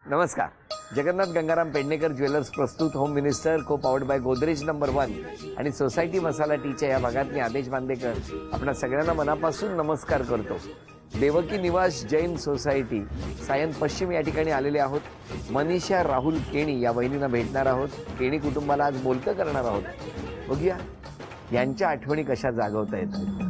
नमस्कार. जगन्नाथ गंगाराम पेडणेकर ज्वेलर्स प्रस्तुत home minister को पावर्ड बाय गोदरेज नंबर 1 आणि सोसायटी मसाला टीच्या या भागात मी आदेश बांदेकर आपणा सगळ्यांना मनापासून नमस्कार करतो. देवकी निवास जैन सोसायटी सायन पश्चिम या ठिकाणी आलेले आहोत. मनीषा राहुल केणी या बहिणींना भेटणार आहोत. केणी कुटुंबाला आज बोलतं करणार आहोत. बघूया यांच्या आठवणी कशा जागवता येतात.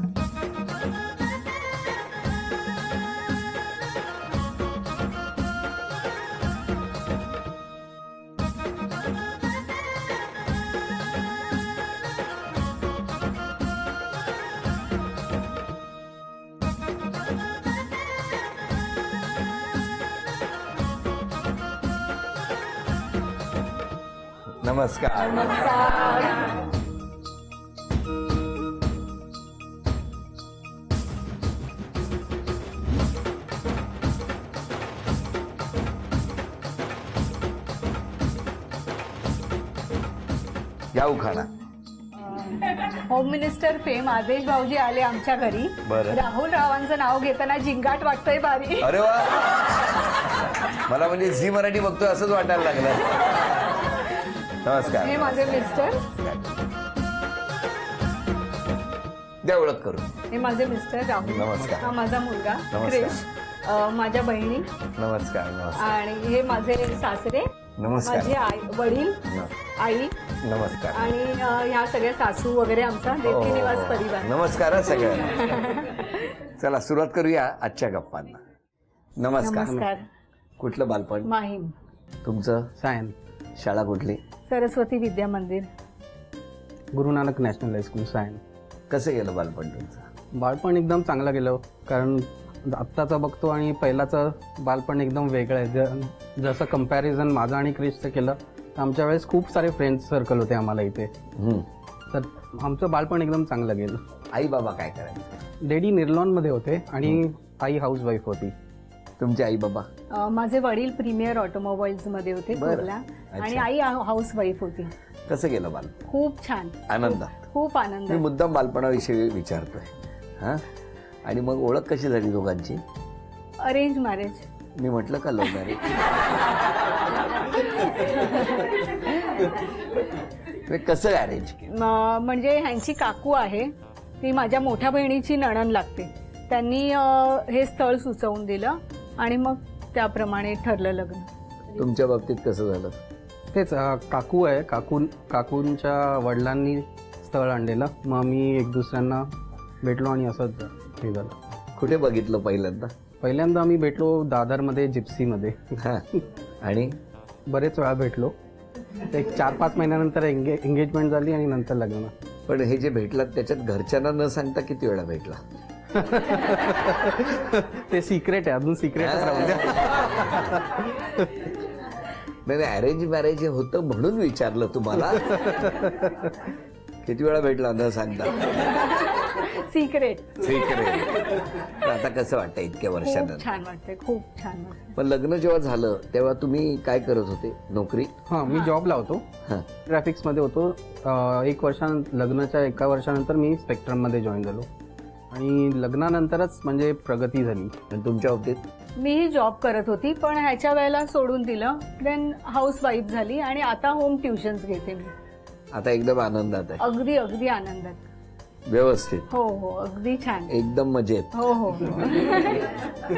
नमस्कार. या उखाणा. होम मिनिस्टर फेम आदेश भाऊजी आले आमच्या घरी. बरं. राहुल रावांचं नाव घेताना जिंगाट वाटतंय बारी. अरे वा, मला म्हणजे झी मराठी बघतोय असंच वाटायला लागलं. नमस्कार. हे माझे मिस्टर. द्या ओळख करू. हे माझे मिस्टर राहुल. नमस्कार. हा माझा मुलगा नमस्कार. क्रिश. माझ्या बहिणी. नमस्कार. नमस्कार. आणि हे माझे सासरे. नमस्कार. माझे आई वडील आई नमस्कार. आणि ह्या सगळ्या सासू वगैरे आमचा देवकी निवास परिवार. नमस्कार हा सगळ्यांना. चला सुरुवात करूया आजच्या गप्पांना. नमस्कार. नमस्कार. कुठलं बालपण? माहीम. तुमचं? सायन. शाळा कुठली? सरस्वती विद्या मंदिर. Guru Nanak national high school Sion. कसं गेलं बालपण तुमचं? बालपण एकदम चांगलं गेलं, कारण आत्ताचं बघतो आणि पहिलाचं बालपण एकदम वेगळं आहे. जसं कम्पॅरिझन माझं आणि क्रिशचं केलं तर आमच्या वेळेस खूप सारे फ्रेंड्स सर्कल होते आम्हाला इथे. तर आमचं बालपण एकदम चांगलं गेलं. आई बाबा काय करायचं? डॅडी निर्लॉनमध्ये होते आणि आई हाऊसवाईफ होती. तुमचे आई बाबा? माझे वडील प्रीमियर ऑटोमोबाईल्स मध्ये होते बरं. कुर्ला. आणि अच्छा. आई हाऊस वाईफ होती. कसं गेलं बालपण? खूप छान. आनंदात? खूप आनंद. मी मुद्दाम बालपणाविषयी विचारतोय. हा, आणि मग ओळख कशी झाली दोघांची? Arrange marriage. मी म्हटलं का लव्ह मॅरेज? कसं अरेंज केलं? म्हणजे ह्यांची काकू आहे, ती माझ्या मोठ्या बहिणीची नणंद लागते. त्यांनी हे स्थळ सुचवून दिलं आणि मग त्याप्रमाणे ठरलं लग्न. तुमच्या बाबतीत कसं झालं? तेच काकू आहे, काकूंच्या वडिलांनी स्थळ आणलेलं. मग मी एक दुसऱ्यांना भेटलो आणि असंच हे झालं. कुठे बघितलं पहिल्यांदा? पहिल्यांदा आम्ही भेटलो दादरमध्ये जिप्सीमध्ये. हा, आणि बरेच वेळा भेटलो. एक 4-5 महिन्यानंतर एंगेजमेंट झाली आणि नंतर लग्न. पण हे जे भेटलात त्याच्यात घरच्यांना न सांगता किती वेळा भेटला? ते सिक्रेट आहे, अजून सिक्रेटच राहू द्या. नाही, अरेंज मॅरेज होतं म्हणून विचारलं तुम्हाला. किती वेळा भेटला न सांगता? सिक्रेट. आता कसं वाटतं इतक्या खूप वर्षानंतर? छान वाटते, खूप छान वाटते. पण लग्न जेव्हा झालं तेव्हा तुम्ही काय करत होते? नोकरी? हां, मी जॉबला होतो. हां. ग्राफिक्समध्ये होतो. लग्नाच्या 1 वर्षानंतर मी स्पेक्ट्रममध्ये जॉईन झालो आणि लग्नानंतरच म्हणजे प्रगती झाली. आणि तुमच्या बाबतीत? मीही जॉब करत होती, पण ह्याच्या वेळेला सोडून दिलं. देन हाऊस वाईफ झाली आणि आता होम ट्युशन्स घेते मी. आता एकदम आनंदात आहे? अगदी अगदी आनंदात. व्यवस्थित? हो हो, अगदी छान. एकदम मजेत? हो हो.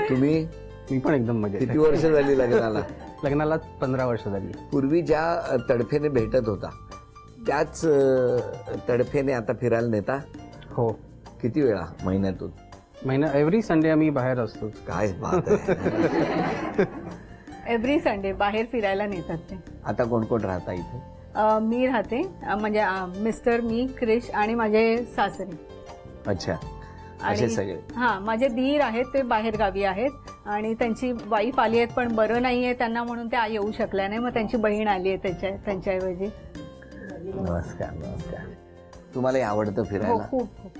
तुम्ही? मी पण एकदम मजेत. किती वर्ष झाली लग्नाला? लग्नाला 15 वर्ष झाली. पूर्वी ज्या तडफेने भेटत होता त्याच तडफेने आता फिरायला नेता? हो. किती वेळा महिन्यातून? एव्हरी संडे आम्ही बाहेर असतो. काय बात आहे. एव्हरी संडे बाहेर फिरायला नेतात ते. आता कोण कोण राहता इथे? मी राहते, म्हणजे मिस्टर, मी, क्रिश आणि माझे सासरे. अच्छा, असे सगळे? हा, माझे दीर आहेत, ते बाहेर गावी आहेत आणि त्यांची वाईफ आली आहेत, पण बरं नाहीये त्यांना म्हणून त्या येऊ शकल्या नाही. मग त्यांची बहीण आली आहे त्यांच्याऐवजी. नमस्कार. नमस्कार. तुम्हाला आवडतं हो, फिरायला? खूप खूप.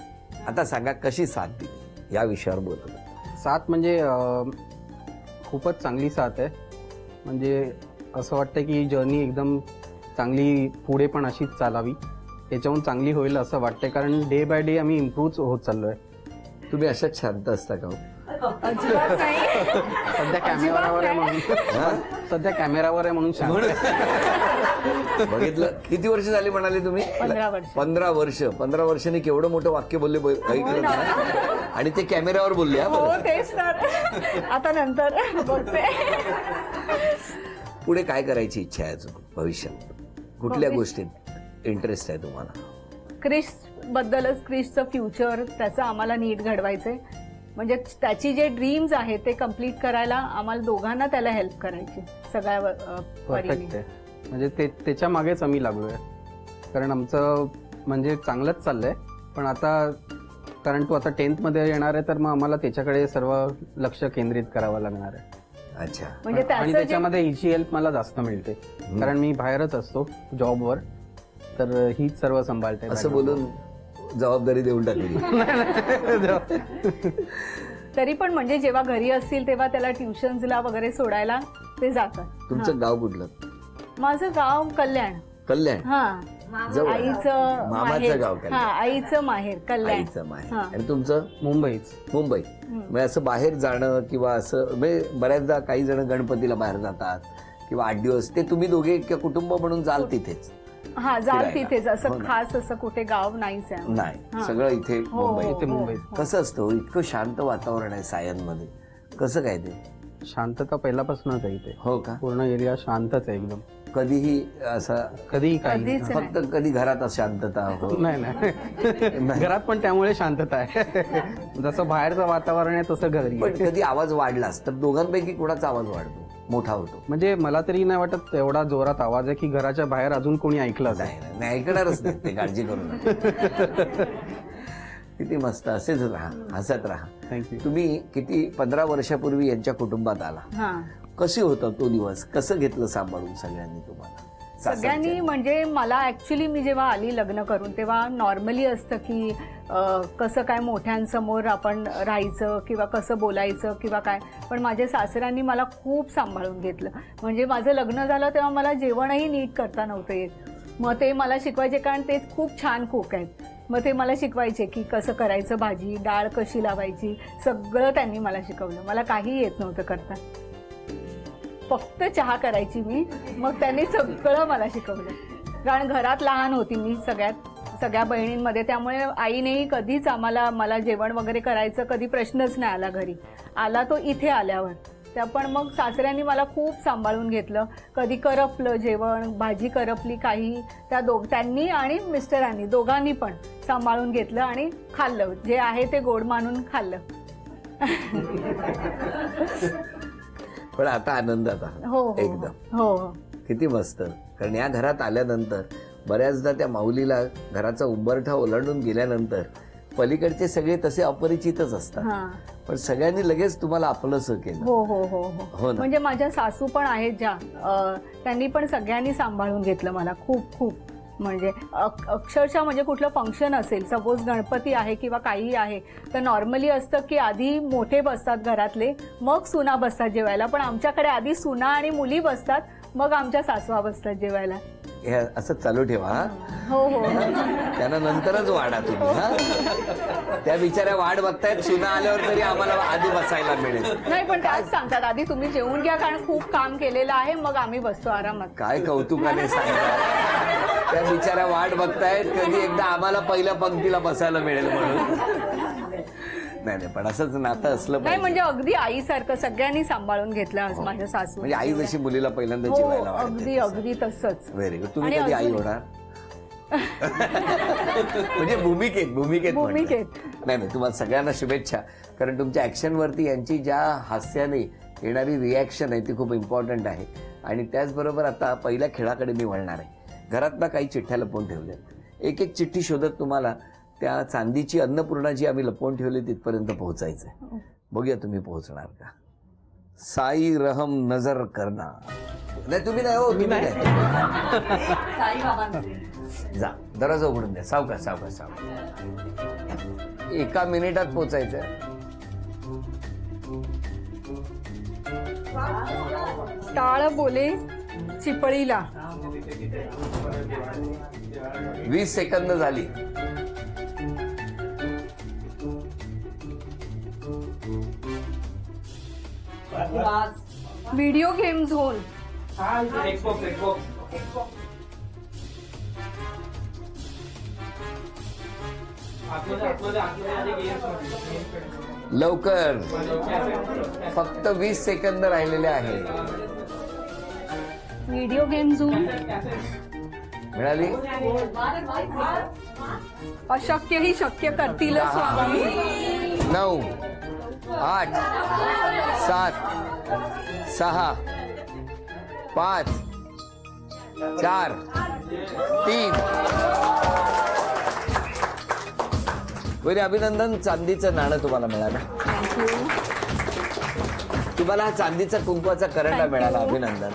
आता सांगा कशी साथ दिली या विषयावर बोलतो. साथ म्हणजे खूपच चांगली साथ आहे. म्हणजे असं वाटतं की जर्नी एकदम चांगली पुढे पण अशीच चालावी. याच्याहून चांगली होईल असं वाटतंय, कारण डे बाय डे आम्ही इम्प्रूव्ह होत चाललोय. तुम्ही अशाच शांत असता का? अजिबात नाही. सध्या कॅमेरावर आहे म्हणून सध्या कॅमेरावर आहे म्हणून शांत आहे. बघितलं, किती वर्ष झाली म्हणाले तुम्ही? 15 वर्ष. 15 वर्ष. 15 वर्षांनी केवढं मोठं वाक्य बोलले ऐकलं ना? आणि ते कॅमेऱ्यावर बोलले. हा, हो बरं. तेच तर. आता नंतर बघते. पुढे काय करायची इच्छा आहे अजून भविष्यात? कुठल्या गोष्टीत इंटरेस्ट आहे तुम्हाला? क्रिश बद्दलच, क्रिशचं फ्युचर त्याचं आम्हाला नीट घडवायचंय. म्हणजे त्याची जे ड्रीम्स आहेत ते कम्प्लीट करायला आम्हाला दोघांना त्याला हेल्प करायची सगळ्या परफेक्ट आहे. म्हणजे त्याच्या मागेच आम्ही लागलोय. कारण आमचं म्हणजे चांगलंच चाललंय, पण आता कारण तो आता 10th मध्ये येणार आहे, तर मग आम्हाला त्याच्याकडे सर्व लक्ष केंद्रित करावं लागणार आहे. अच्छा. म्हणजे आणि त्याचं जे- त्याच्यामध्ये हिची हेल्प मला जास्त मिळते, कारण मी बाहेरच असतो जॉबवर, तर हीच सर्व सांभाळते. असं बोलून जबाबदारी देऊन टाकली. तरी पण म्हणजे जेव्हा घरी असतील तेव्हा त्याला ट्युशन्सला वगैरे सोडायला ते जातात. तुमचं गाव कुठलं? माझं गाव कल्याण. कल्याण. हा, जवळ. आईचं मामाचं माहेर. गाव कल्याण. हा, आईचं माहेर कल्याण. आईचं माहेर. हा. आणि तुमचं? मुंबईच. मुंबई. म्हणजे असं बाहेर जाणं किंवा असं म्हणजे बऱ्याचदा काही जण गणपतीला बाहेर जातात किंवा 8 दिवस, ते तुम्ही दोघे किंवा कुटुंब म्हणून जाल तिथेच? हा, जाल फिरायला. तिथेच. हो असं ना. खास असं कुठे गाव नाहीच आहे. नाही, हा. सगळं इथे हो, मुंबई. हो, इथे मुंबईत. हो. कसं असतं हो? इतकं शांत वातावरण आहे सायनमध्ये, कसं काय ते? शांतता पहिल्यापासूनच आहे इथे. हो का? पूर्ण एरिया शांतच आहे एकदम. कधीही असं कधीही काही कधीच नाही. फक्त कधी घरात शांतता हो? नाही नाही घरात पण त्यामुळे शांतता आहे. जसं बाहेरचं वातावरण आहे तसं घरी पण आहे. कधी आवाज वाढलास तर दोघांपैकी कोणाचा आवाज वाढतो, मोठा होतो? म्हणजे मला तरी नाही वाटत एवढा जोरात आवाज आहे की घराच्या बाहेर अजून कोणी ऐकलं जाईल. नाही ऐकणारच नाही ते, काळजी करू नका. किती मस्त. असेच राहा, हसत राहा. थँक्यू. तुम्ही किती 15 वर्षापूर्वी यांच्या कुटुंबात आला, हा. कशी होता तो दिवस? कसं घेतलं सांभाळून सगळ्यांनी तुम्हाला? सगळ्यांनी म्हणजे मला ऍक्च्युली मी जेव्हा आली लग्न करून तेव्हा नॉर्मली असतं की कसं काय मोठ्यांसमोर आपण राहायचं किंवा कसं बोलायचं किंवा काय, पण माझ्या सासऱ्यांनी मला खूप सांभाळून घेतलं. म्हणजे माझं लग्न झालं तेव्हा मला जेवणही नीट करता नव्हतं येत. मग ते मला शिकवायचे, कारण ते खूप छान कुक आहेत. मग ते मला शिकवायचे की कसं करायचं, भाजी डाळ कशी लावायची, सगळं त्यांनी मला शिकवलं. मला काही येत नव्हतं करता, फक्त चहा करायची मी. मग त्यांनी सगळं मला शिकवलं. कारण घरात लहान होती मी सगळ्या बहिणींमध्ये, त्यामुळे आईनेही कधीच मला जेवण वगैरे करायचं कधी प्रश्नच नाही आला घरी. आला तो इथे आल्यावर. त्या पण मग सासऱ्यांनी मला खूप सांभाळून घेतलं. कधी करपलं जेवण, भाजी करपली काही, त्यांनी आणि मिस्टरांनी दोघांनी पण सांभाळून घेतलं आणि खाल्लं. जे आहे ते गोड मानून खाल्लं. पण आता आनंदात आहात हो हो एकदम. हो हो. किती मस्त. कारण या घरात आल्यानंतर बऱ्याचदा त्या माऊलीला घराचा उंबरठा ओलांडून गेल्यानंतर पलीकडचे सगळे तसे अपरिचितच असतात, हा. पण सगळ्यांनी लगेच तुम्हाला आपलंसं केलं. हो हो हो हो हो. ना. म्हणजे माझ्या सासू पण आहेत ज्या, त्यांनी पण सगळ्यांनी सांभाळून घेतलं मला खूप खूप. म्हणजे अक्षरशः म्हणजे कुठलं फंक्शन असेल, सपोज गणपती आहे किंवा काही आहे, तर नॉर्मली असतं की आधी मोठे बसतात घरातले, मग सुना बसतात जेवायला. पण आमच्याकडे आधी सुना आणि मुली बसतात, मग आमच्या सासवा बसतात जेवायला. हे असं चालू ठेवा हा. हो हो. त्यांना नंतरच वाढा तुम्ही हा. त्या बिचाऱ्या वाट बघतायत सुना आल्यावर तरी आम्हाला आधी बसायला मिळेल. नाही, पण त्याच सांगतात आधी तुम्ही जेवून घ्या, कारण खूप काम केलेलं आहे, मग आम्ही बसतो आरामात. काय कौतुकाने सांगतात. त्या बिचाऱ्या वाट बघतायत कधी एकदा आम्हाला पहिल्या पंक्तीला बसायला मिळेल म्हणून. नाही पण असंच नातं असलं नाही, पाहिजे. म्हणजे अगदी आईसारखं सगळ्यांनी सांभाळून घेतलं आज माझ्या सासू. म्हणजे आई जशी मुलीला पहिल्यांदा हो, जेवायला अगदी अगदी तसंच. Very good. तुम्ही आणि कधी आई अजून- होणार? म्हणजे भूमिकेत भूमिकेत. म्हणतात. नाही तुम्हाला सगळ्यांना शुभेच्छा. कारण तुमच्या ऍक्शनवरती यांची ज्या हास्याने येणारी रिॲक्शन आहे ती खूप इम्पॉर्टंट आहे. आणि त्याचबरोबर आता पहिल्या खेळाकडे मी वळणार आहे. घरातला काही चिठ्ठ्या लपवून ठेवल्या, एक एक चिठ्ठी शोधत तुम्हाला त्या चांदीची अन्नपूर्णा जी आम्ही लपवून ठेवली तिथपर्यंत पोहोचायचंय. बघूया तुम्ही पोहोचणार का. साई रहम नजर करना. नाही तुम्ही नाही हो, मी नाही. जा दरवाजा उघडून द्या. सावकाश सावकाश सावकाश. 1 मिनिटात पोचायचं. टाळ बोले चिपळीला. 20 सेकंद झाली. Video game zone. लवकर, फक्त 20 सेकंद राहिलेले आहेत. Video game zone. मिळाली? अशक्य ही शक्य करतील स्वामी. 9, 8, 7, 6, 5, 4, 3. वैरी अभिनंदन. चांदीचं नाणं तुम्हाला मिळालं. थँक्यू. तुम्हाला हा चांदीचा कुंकवाचा करंडा मिळाला. अभिनंदन.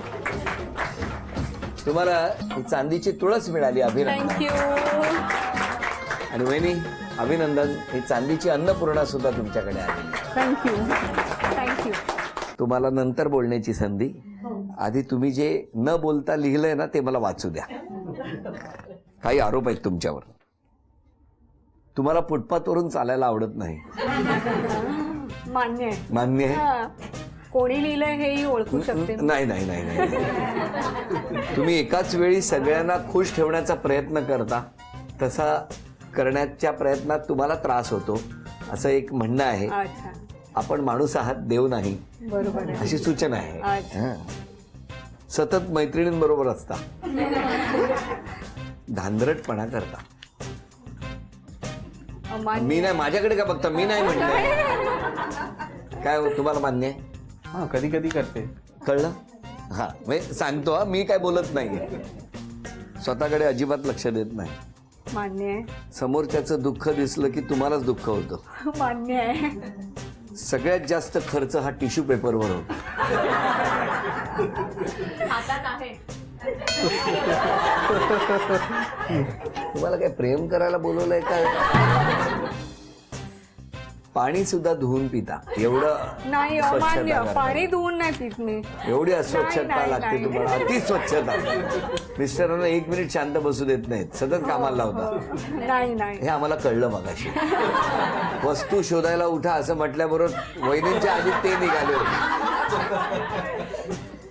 तुम्हाला ही चांदीची तुळस मिळाली. अभिनंदन. थँक्यू. आणि वहिनी अभिनंदन. ही चांदीची अन्नपूर्णा सुद्धा तुमच्याकडे आली. थँक्यू. थँक्यू. तुम्हाला नंतर बोलण्याची संधी. आधी तुम्ही जे न बोलता लिहिलंय ना ते मला वाचू द्या. काही आरोप आहेत तुमच्यावर. तुम्हाला फुटपाथवरून चालायला आवडत नाही. मान्य आहे. मान्य आहे? हा. कोणी लिहिलंय हेही ओळखू शकते. नाही नाही नाही नाही. तुम्ही एकाच वेळी सगळ्यांना खुश ठेवण्याचा प्रयत्न करता. तसा करण्याच्या प्रयत्नात तुम्हाला त्रास होतो असं एक म्हणणं आहे. अच्छा. आपण माणूस आहात, देव नाही, बरोबर आहे. अशी सूचना आहे. अच्छा. हं. सतत मैत्रिणींबरोबर असता. धांदरटपणा करता. अमान्य. मी नाही, माझ्याकडे का बघता? मी नाही म्हणलंय. काय हो, तुम्हाला मान्य आहे? हां, कधी कधी करते. कळलं? हा, म्हणजे सांगतो हा, मी काय बोलत नाहीये. स्वतःकडे अजिबात लक्ष देत नाही. मान्य आहे. समोरच्याचं दुःख दिसलं की तुम्हालाच दुःख होतं. मान्य आहे. सगळ्यात जास्त खर्च हा टिश्यू पेपरवर होतो. तुम्हाला काय प्रेम करायला बोलवलंय का? पाणी सुद्धा धुवून पिता. एवढं नाही स्वच्छता अमान्य. करता. पाणी धुवून नाही पित मी. एवढी अस्वच्छता नाही, लागते नाही. तुम्हाला. अति स्वच्छता. मिस्टरांना 1 मिनिट शांत बसू देत नाहीत. सतत कामाला लावता. नाही नाही. हे आम्हाला कळलं मगाशी. वस्तू शोधायला उठा असं म्हटल्याबरोबर वहिनींच्या आधी ते निघाले होते.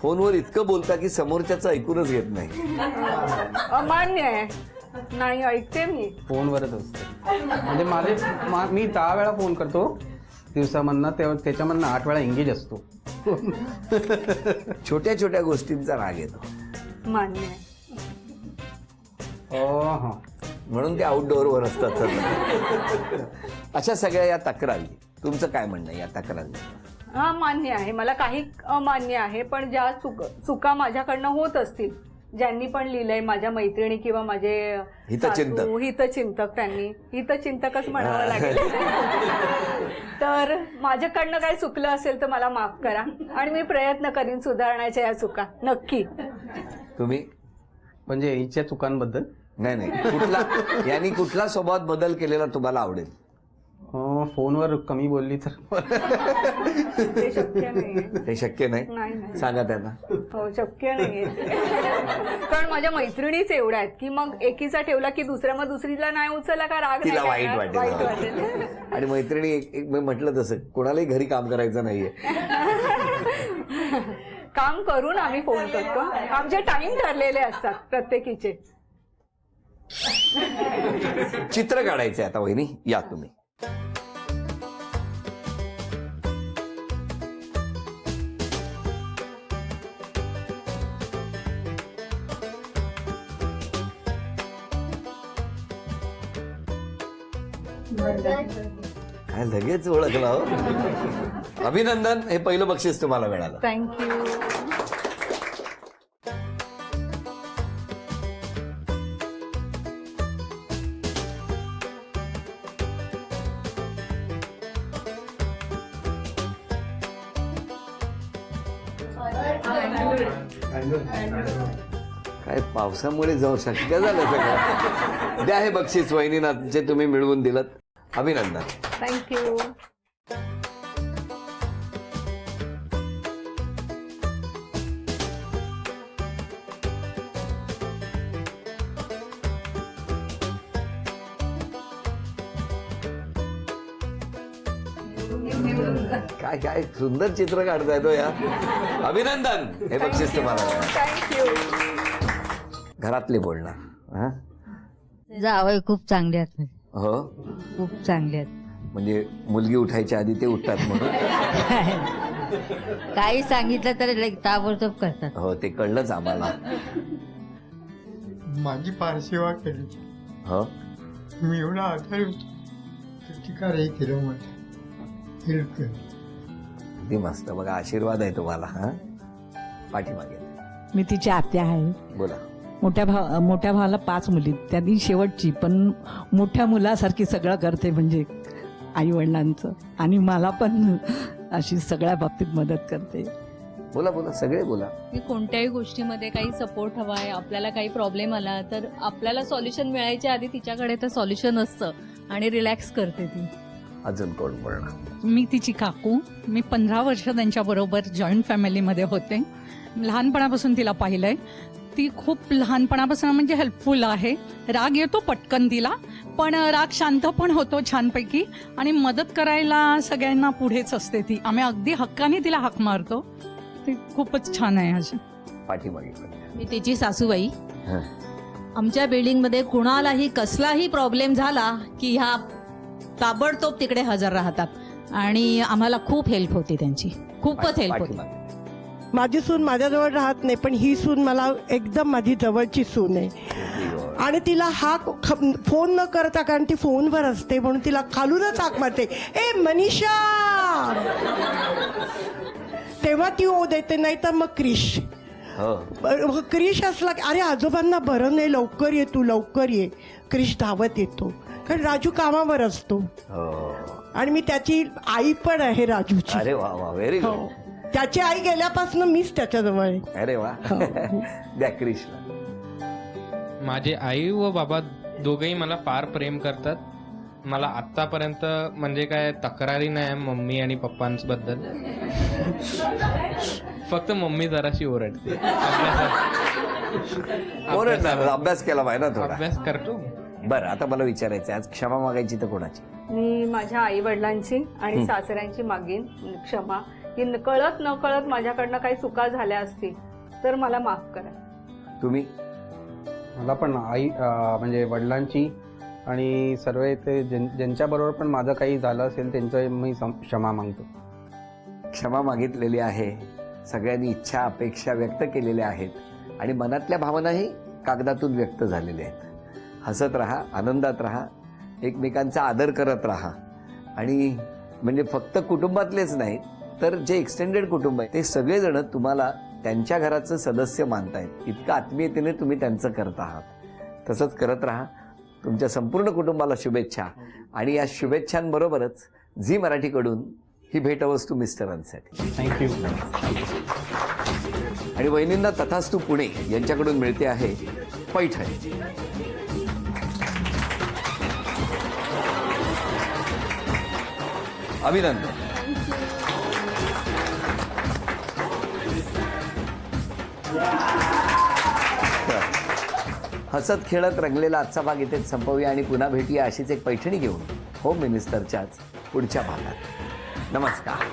फोनवर इतकं बोलता की समोरच्याचं ऐकूनच घेत नाही. अमान्य आहे. नाही ऐकते मी. फोनवरच असते. म्हणजे मी 10 वेळा फोन करतो दिवसामधनं, त्याच्यामधनं 8 वेळा एंगेज असतो. छोट्या छोट्या गोष्टींचा राग येतो. मान्य आहे. हां. म्हणून ते आउटडोअरवर असतात सतत. अशा सगळ्या या तक्रारी. तुमचं काय म्हणणं आहे या तक्रारी? हा मान्य आहे. मला काही अमान्य आहे, पण ज्या चुका माझ्याकडनं होत असतील, ज्यांनी पण लिहिलंय, माझ्या मैत्रिणी किंवा माझे हितचिंतक. सासू, हितचिंतक, त्यांनी हितचिंतकच म्हणावं लागेल. तर माझ्याकडनं काही चुकलं असेल तर मला माफ करा आणि मी प्रयत्न करीन सुधारण्याच्या या चुका. नक्की. तुम्ही? म्हणजे हिच्या चुकांबद्दल नाही नाही, यांनी कुठला स्वभावात बदल केलेला तुम्हाला आवडेल? फोनवर कमी बोलली तर. ते शक्य नाहीये. ते शक्य नाही. नाही. सांगा त्यांना. हो, शक्य नाहीये. कारण माझ्या मैत्रिणीच एवढ्या आहेत की मग एकीचा ठेवला की दुसऱ्या, मग दुसरीला नाही उचलला का राग तिला नाही वाईट करणार, वाटेल. वाटेल. आणि मैत्रिणी एक मी म्हटलं तसं कोणालाही घरी काम करायचं नाहीये. काम करून आम्ही फोन करतो. आमचे टाइम ठरलेले असतात प्रत्येकीचे. चित्र काढायचंय आता वहिनी. या तुम्ही. काय लगेच ओळखला हो. अभिनंदन. हे पहिलं बक्षीस तुम्हाला मिळालं. थँक्यू. काय पावसामुळे जाऊ शक्य झालं सगळं. द्या हे बक्षीस वहिनींना जे तुम्ही मिळवून दिलं. अभिनंदन. थँक्यू. काय काय सुंदर चित्र काढताय तो या. अभिनंदन. हे बक्षीस तुम्हाला. थँक्यू. घरातले बोलणार. हा? जावई खूप चांगले आहेत, हो, खूप चांगले आहेत. म्हणजे मुलगी उठायच्या आधी ते उठतात म्हणून. काही सांगितलं तर ताबडतोब करतात. हो, ते कळलंच आम्हाला. माझी फार सेवा केली. हो, मी एवढा आधार होतो तर का रे केलं मला हेल्प केलं. किती मस्त. बघा, आशीर्वाद आहे तुम्हाला. हा, पाठीमागे मी तिची आत्या आहे. बोला. मोठ्या भावाला 5 मुली, त्यांनी शेवटची, पण मोठ्या मुलासारखी सगळं करते म्हणजे आई वडिलांचं, आणि मला पण अशी सगळ्या बाबतीत मदत करते. बोला बोला, सगळे बोला. की कोणत्याही गोष्टीमध्ये काही सपोर्ट हवा आहे, आपल्याला काही प्रॉब्लेम आला तर आपल्याला सॉल्युशन मिळायच्या आधी तिच्याकडे तर सॉल्युशन असतं आणि रिलॅक्स करते ती. अजून कोण बोलणार? मी तिची काकू. मी 15 वर्ष त्यांच्याबरोबर जॉईंट फॅमिलीमध्ये होते. लहानपणापासून तिला पाहिलंय. ती खूप लहानपणापासून म्हणजे हेल्पफुल आहे. राग येतो पटकन तिला, पण राग शांत पण होतो छानपैकी, आणि मदत करायला सगळ्यांना पुढेच असते ती. आम्ही अगदी हक्काने तिला हाक मारतो. ती खूपच छान आहे. अशी पाठीमागे. मी तिची सासूबाई. हा. आमच्या बिल्डिंगमध्ये कुणालाही कसलाही प्रॉब्लेम झाला की ह्या ताबडतोब तिकडे हजर राहतात, आणि आम्हाला खूप हेल्प होती त्यांची, खूपच हेल्प होती. पाठीमागे. माझी सून माझ्याजवळ राहत नाही, पण ही सून मला एकदम माझी जवळची सून आहे. आणि तिला हाक फोन न करता, कारण ती फोनवर असते म्हणून तिला खालूनच हाक मारते, ए मनीषा, तेव्हा ती ओ देते. नाही तर मग क्रिश. हो, क्रिश असला की अरे आजोबांना बरं नाही, लवकर ये तू, लवकर ये. क्रिश धावत येतो, कारण राजू कामावर असतो. हो. आणि मी त्याची आई पण आहे राजूची. अरे वा वा, व्हेरी हो, गुड. त्याची आई गेल्यापासून मीच त्याच्याजवळ आहे. अरे वा. द्या क्रिशला. माझे आई व बाबा दोघेही मला फार प्रेम करतात. मला आत्तापर्यंत म्हणजे काय तक्रारी नाही मम्मी आणि पप्पांबद्दल. फक्त मम्मी जराशी ओरडते. ओरडणार, अभ्यास केला पाहिजे ना थोडा. अभ्यास करतो. बरं, आता मला विचारायचं, आज क्षमा मागायची तर कोणाची? मी माझ्या आई वडिलांची आणि सासऱ्यांची मागीन क्षमा, की कळत न कळत माझ्याकडनं काही चुका झाल्या असतील तर मला माफ करा. तुम्ही? मला पण आई म्हणजे वडिलांची आणि सर्व ते ज्यांच्याबरोबर पण माझं काही झालं असेल त्यांचं मी क्षमा मागतो. क्षमा मागितलेली आहे. सगळ्यांनी इच्छा अपेक्षा व्यक्त केलेल्या आहेत, आणि मनातल्या भावनाही कागदातून व्यक्त झालेल्या आहेत. हसत राहा, आनंदात राहा, एकमेकांचा आदर करत राहा. आणि म्हणजे फक्त कुटुंबातलेच नाही तर जे एक्सटेंडेड कुटुंब आहे ते सगळेजण तुम्हाला त्यांच्या घराचं सदस्य मानतायत. इतकं आत्मीयतेने तुम्ही त्यांचं करत आहात. तसंच करत राहा. तुमच्या संपूर्ण कुटुंबाला शुभेच्छा. आणि या शुभेच्छांबरोबरच झी मराठीकडून ही भेटवस्तू मिस्टरांसाठी. थँक्यू. आणि वहिनींना तथास्तू पुणे यांच्याकडून मिळते आहे पैठणी. अभिनंदन. हसत खेळत रंगलेला आजचा भाग इथेच संपवूया आणि पुन्हा भेटूया अशीच एक पैठणी घेऊन होम मिनिस्टरच्याच पुढच्या भागात. नमस्कार.